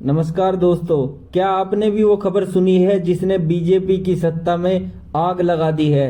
नमस्कार दोस्तों, क्या आपने भी वो खबर सुनी है जिसने बीजेपी की सत्ता में आग लगा दी है,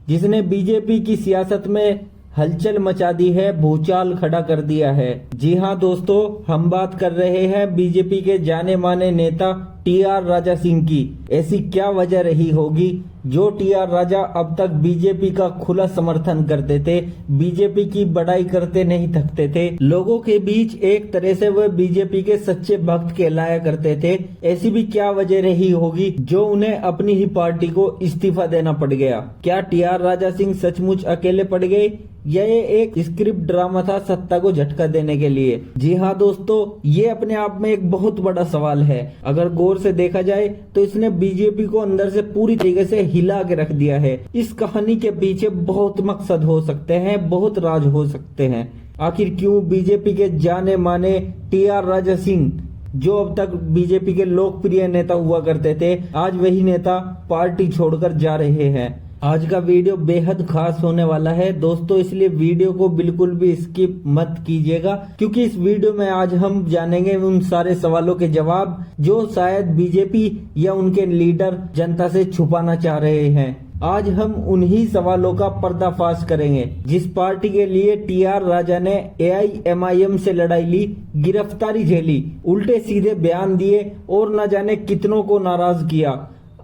जिसने बीजेपी की सियासत में हलचल मचा दी है, भूचाल खड़ा कर दिया है। जी हां दोस्तों, हम बात कर रहे हैं बीजेपी के जाने माने नेता टीआर राजा सिंह की। ऐसी क्या वजह रही होगी जो टीआर राजा अब तक बीजेपी का खुला समर्थन करते थे, बीजेपी की बड़ाई करते नहीं थकते थे, लोगों के बीच एक तरह से वह बीजेपी के सच्चे भक्त कहलाया करते थे। ऐसी भी क्या वजह रही होगी जो उन्हें अपनी ही पार्टी को इस्तीफा देना पड़ गया? क्या टीआर राजा सिंह सचमुच अकेले पड़ गए या ये एक स्क्रिप्ट ड्रामा था सत्ता को झटका देने के लिए? जी हाँ दोस्तों, ये अपने आप में एक बहुत बड़ा सवाल है। अगर गौर से देखा जाए तो इसने बीजेपी को अंदर से पूरी तरीके से हिला के रख दिया है। इस कहानी के पीछे बहुत मकसद हो सकते हैं, बहुत राज हो सकते हैं। आखिर क्यों बीजेपी के जाने माने टीआर राजा सिंह, जो अब तक बीजेपी के लोकप्रिय नेता हुआ करते थे, आज वही नेता पार्टी छोड़कर जा रहे हैं? आज का वीडियो बेहद खास होने वाला है दोस्तों, इसलिए वीडियो को बिल्कुल भी स्किप मत कीजिएगा, क्योंकि इस वीडियो में आज हम जानेंगे उन सारे सवालों के जवाब जो शायद बीजेपी या उनके लीडर जनता से छुपाना चाह रहे हैं। आज हम उन्हीं सवालों का पर्दाफाश करेंगे जिस पार्टी के लिए टीआर राजा ने एआईएमआईएम से लड़ाई ली, गिरफ्तारी झेली, उल्टे सीधे बयान दिए और न जाने कितनों को नाराज किया।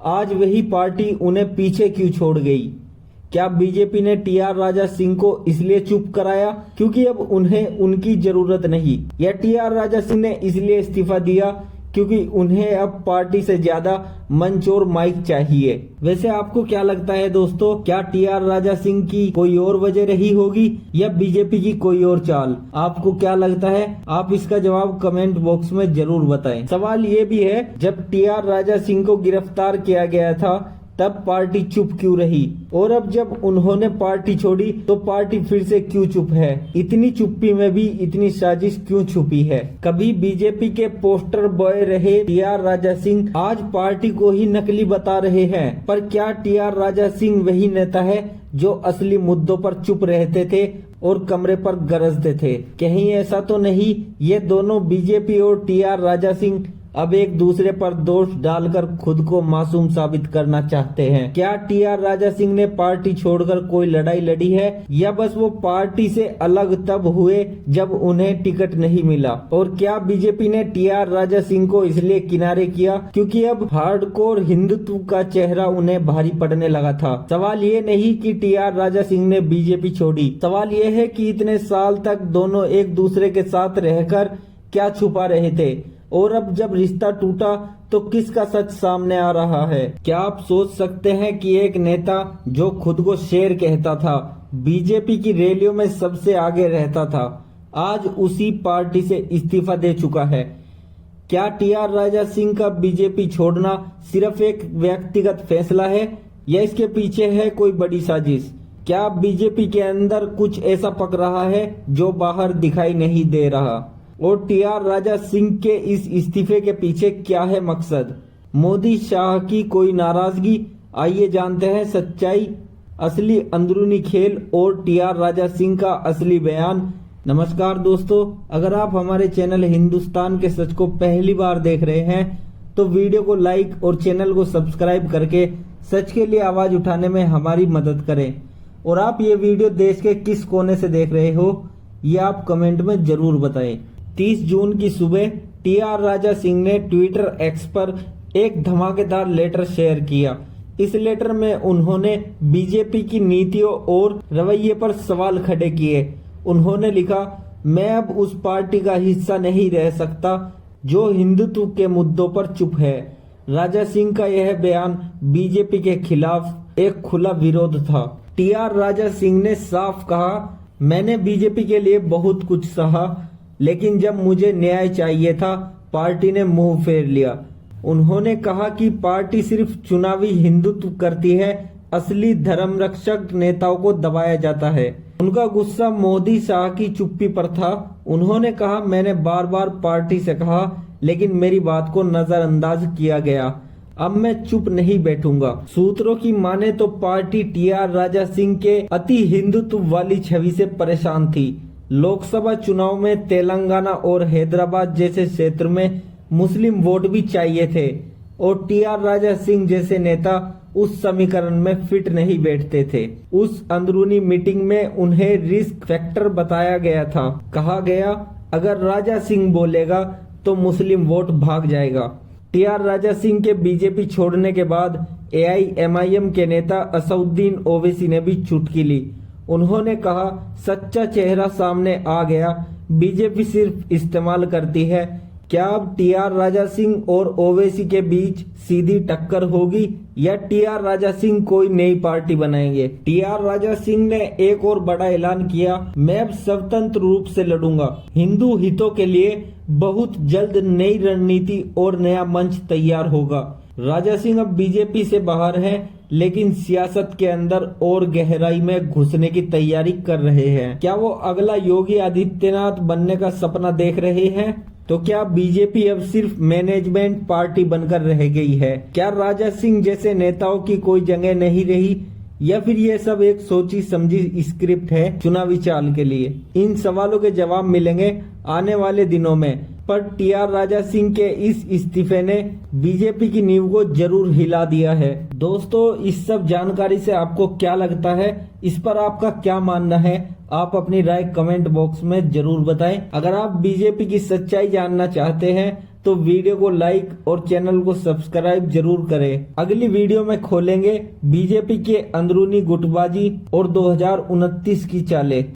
आज वही पार्टी उन्हें पीछे क्यों छोड़ गई? क्या बीजेपी ने टीआर राजा सिंह को इसलिए चुप कराया क्योंकि अब उन्हें उनकी जरूरत नहीं, या टीआर राजा सिंह ने इसलिए इस्तीफा दिया क्योंकि उन्हें अब पार्टी से ज्यादा मंच और माइक चाहिए? वैसे आपको क्या लगता है दोस्तों, क्या टीआर राजा सिंह की कोई और वजह रही होगी या बीजेपी की कोई और चाल? आपको क्या लगता है? आप इसका जवाब कमेंट बॉक्स में जरूर बताएं। सवाल ये भी है, जब टीआर राजा सिंह को गिरफ्तार किया गया था तब पार्टी चुप क्यों रही, और अब जब उन्होंने पार्टी छोड़ी तो पार्टी फिर से क्यों चुप है? इतनी चुप्पी में भी इतनी साजिश क्यों छुपी है? कभी बीजेपी के पोस्टर बॉय रहे टीआर राजा सिंह आज पार्टी को ही नकली बता रहे हैं, पर क्या टीआर राजा सिंह वही नेता है जो असली मुद्दों पर चुप रहते थे और कमरे पर गरजते थे? कहीं ऐसा तो नहीं ये दोनों बीजेपी और टीआर राजा सिंह अब एक दूसरे पर दोष डालकर खुद को मासूम साबित करना चाहते हैं? क्या टीआर राजा सिंह ने पार्टी छोड़कर कोई लड़ाई लड़ी है, या बस वो पार्टी से अलग तब हुए जब उन्हें टिकट नहीं मिला? और क्या बीजेपी ने टीआर राजा सिंह को इसलिए किनारे किया क्योंकि अब हार्डकोर हिंदुत्व का चेहरा उन्हें भारी पड़ने लगा था? सवाल ये नहीं कि टीआर राजा सिंह ने बीजेपी छोड़ी, सवाल ये है कि इतने साल तक दोनों एक दूसरे के साथ रहकर क्या छुपा रहे थे, और अब जब रिश्ता टूटा तो किसका सच सामने आ रहा है? क्या आप सोच सकते हैं कि एक नेता जो खुद को शेर कहता था, बीजेपी की रैलियों में सबसे आगे रहता था, आज उसी पार्टी से इस्तीफा दे चुका है? क्या टीआर राजा सिंह का बीजेपी छोड़ना सिर्फ एक व्यक्तिगत फैसला है या इसके पीछे है कोई बड़ी साजिश? क्या बीजेपी के अंदर कुछ ऐसा पक रहा है जो बाहर दिखाई नहीं दे रहा? और टीआर राजा सिंह के इस इस्तीफे के पीछे क्या है मकसद? मोदी शाह की कोई नाराजगी? आइए जानते हैं सच्चाई, असली अंदरूनी खेल और टीआर राजा सिंह का असली बयान। नमस्कार दोस्तों, अगर आप हमारे चैनल हिंदुस्तान के सच को पहली बार देख रहे हैं तो वीडियो को लाइक और चैनल को सब्सक्राइब करके सच के लिए आवाज उठाने में हमारी मदद करें। और आप ये वीडियो देश के किस कोने से देख रहे हो ये आप कमेंट में जरूर बताएं। 30 जून की सुबह टीआर राजा सिंह ने ट्विटर एक्स पर एक धमाकेदार लेटर शेयर किया। इस लेटर में उन्होंने बीजेपी की नीतियों और रवैये पर सवाल खड़े किए। उन्होंने लिखा, मैं अब उस पार्टी का हिस्सा नहीं रह सकता जो हिंदुत्व के मुद्दों पर चुप है। राजा सिंह का यह बयान बीजेपी के खिलाफ एक खुला विरोध था। टीआर राजा सिंह ने साफ कहा, मैंने बीजेपी के लिए बहुत कुछ सहा, लेकिन जब मुझे न्याय चाहिए था पार्टी ने मुंह फेर लिया। उन्होंने कहा कि पार्टी सिर्फ चुनावी हिंदुत्व करती है, असली धर्मरक्षक नेताओं को दबाया जाता है। उनका गुस्सा मोदी शाह की चुप्पी पर था। उन्होंने कहा, मैंने बार बार पार्टी से कहा लेकिन मेरी बात को नजरअंदाज किया गया, अब मैं चुप नहीं बैठूंगा। सूत्रों की माने तो पार्टी टीआर राजा सिंह के अति हिंदुत्व वाली छवि से परेशान थी। लोकसभा चुनाव में तेलंगाना और हैदराबाद जैसे क्षेत्र में मुस्लिम वोट भी चाहिए थे और टीआर राजा सिंह जैसे नेता उस समीकरण में फिट नहीं बैठते थे। उस अंदरूनी मीटिंग में उन्हें रिस्क फैक्टर बताया गया था। कहा गया अगर राजा सिंह बोलेगा तो मुस्लिम वोट भाग जाएगा। टीआर राजा सिंह के बीजेपी छोड़ने के बाद एआईएमआईएम के नेता असदुद्दीन ओवैसी ने भी चुटकी ली। उन्होंने कहा सच्चा चेहरा सामने आ गया, बीजेपी सिर्फ इस्तेमाल करती है। क्या अब टीआर राजा सिंह और ओवैसी के बीच सीधी टक्कर होगी या टीआर राजा सिंह कोई नई पार्टी बनाएंगे? टीआर राजा सिंह ने एक और बड़ा ऐलान किया, मैं अब स्वतंत्र रूप से लड़ूंगा। हिंदू हितों के लिए बहुत जल्द नई रणनीति और नया मंच तैयार होगा। राजा सिंह अब बीजेपी से बाहर हैं, लेकिन सियासत के अंदर और गहराई में घुसने की तैयारी कर रहे हैं। क्या वो अगला योगी आदित्यनाथ बनने का सपना देख रहे हैं? तो क्या बीजेपी अब सिर्फ मैनेजमेंट पार्टी बनकर रह गई है? क्या राजा सिंह जैसे नेताओं की कोई जगह नहीं रही या फिर ये सब एक सोची समझी स्क्रिप्ट है चुनावी चाल के लिए? इन सवालों के जवाब मिलेंगे आने वाले दिनों में, पर टीआर राजा सिंह के इस इस्तीफे ने बीजेपी की नींव को जरूर हिला दिया है। दोस्तों, इस सब जानकारी से आपको क्या लगता है? इस पर आपका क्या मानना है? आप अपनी राय कमेंट बॉक्स में जरूर बताएं। अगर आप बीजेपी की सच्चाई जानना चाहते हैं तो वीडियो को लाइक और चैनल को सब्सक्राइब जरूर करें। अगली वीडियो में खोलेंगे बीजेपी के अंदरूनी गुटबाजी और 2029 की चालें।